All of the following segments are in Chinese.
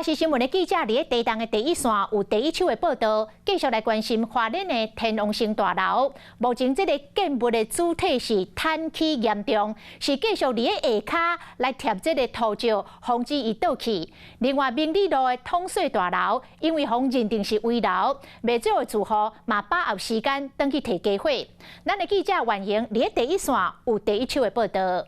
华视新闻的记者伫咧地动的第一线有第一手的报道，继续来关心花莲的天王星大楼。目前这个建物的主体是坍起严重，是继续伫咧下骹来贴这个涂胶，防止伊倒去。另外，明理路的统水大楼，因为互认定是危楼，未少的住户嘛把握时间登去摕家伙。咱的记者婉莹伫咧第一线有第一手的报道。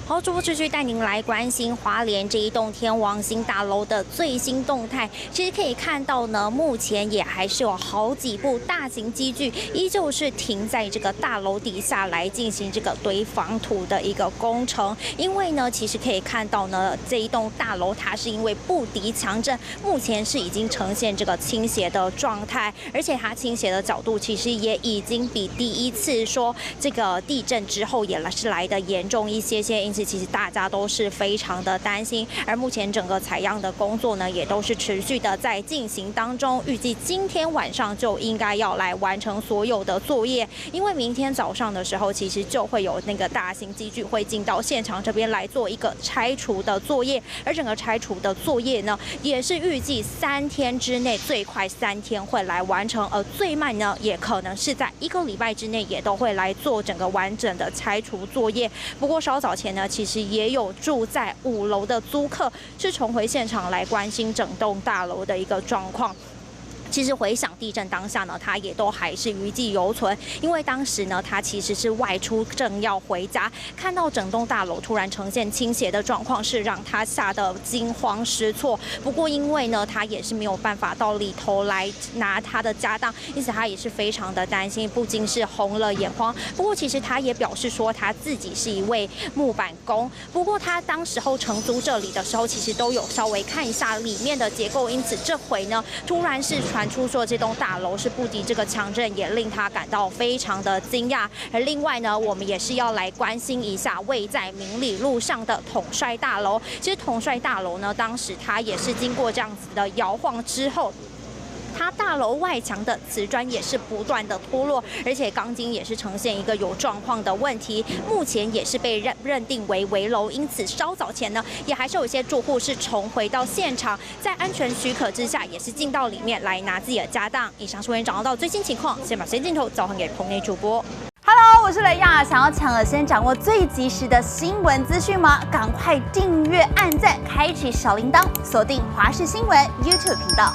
好，主播持续带您来关心花莲这一栋天王星大楼的最新动态。其实可以看到呢，目前也还是有好几部大型机具，依旧是停在这个大楼底下来进行这个堆防土的一个工程。因为呢，其实可以看到呢，这一栋大楼它是因为不敌强震，目前是已经呈现这个倾斜的状态，而且它倾斜的角度其实也已经比第一次说这个地震之后也是来得严重一些。因此其实大家都是非常的担心，而目前整个采样的工作呢，也都是持续的在进行当中。预计今天晚上就应该要来完成所有的作业，因为明天早上的时候，其实就会有那个大型机具会进到现场这边来做一个拆除的作业，而整个拆除的作业呢，也是预计3天之内，最快3天会来完成，而最慢呢，也可能是在1个礼拜之内，也都会来做整个完整的拆除作业。不过稍早前呢，其实也有住在5楼的租客是重回现场来关心整栋大楼的一个状况。 其实回想地震当下呢，他也都还是余悸犹存，因为当时呢，他其实是外出正要回家，看到整栋大楼突然呈现倾斜的状况，是让他吓得惊慌失措。不过因为呢，他也是没有办法到里头来拿他的家当，因此他也是非常的担心，不禁是红了眼眶。不过其实他也表示说，他自己是一位木板工，不过他当时候承租这里的时候，其实都有稍微看一下里面的结构，因此这回呢，突然是传出说这栋大楼是不敌这个强震，也令他感到非常的惊讶。而另外呢，我们也是要来关心一下位在明理路上的统帅大楼。其实统帅大楼呢，当时它也是经过这样子的摇晃之后。 它大楼外墙的瓷砖也是不断的脱落，而且钢筋也是呈现一个有状况的问题，目前也是被认定为危楼，因此稍早前呢，也还是有一些住户是重回到现场，在安全许可之下，也是进到里面来拿自己的家当。以上是为您掌握到最新情况，先把时间镜头交还给棚内主播。 Hello， 我是雷亚，想要抢了先掌握最及时的新闻资讯吗？赶快订阅、按赞、开启小铃铛，锁定华视新闻 YouTube 频道。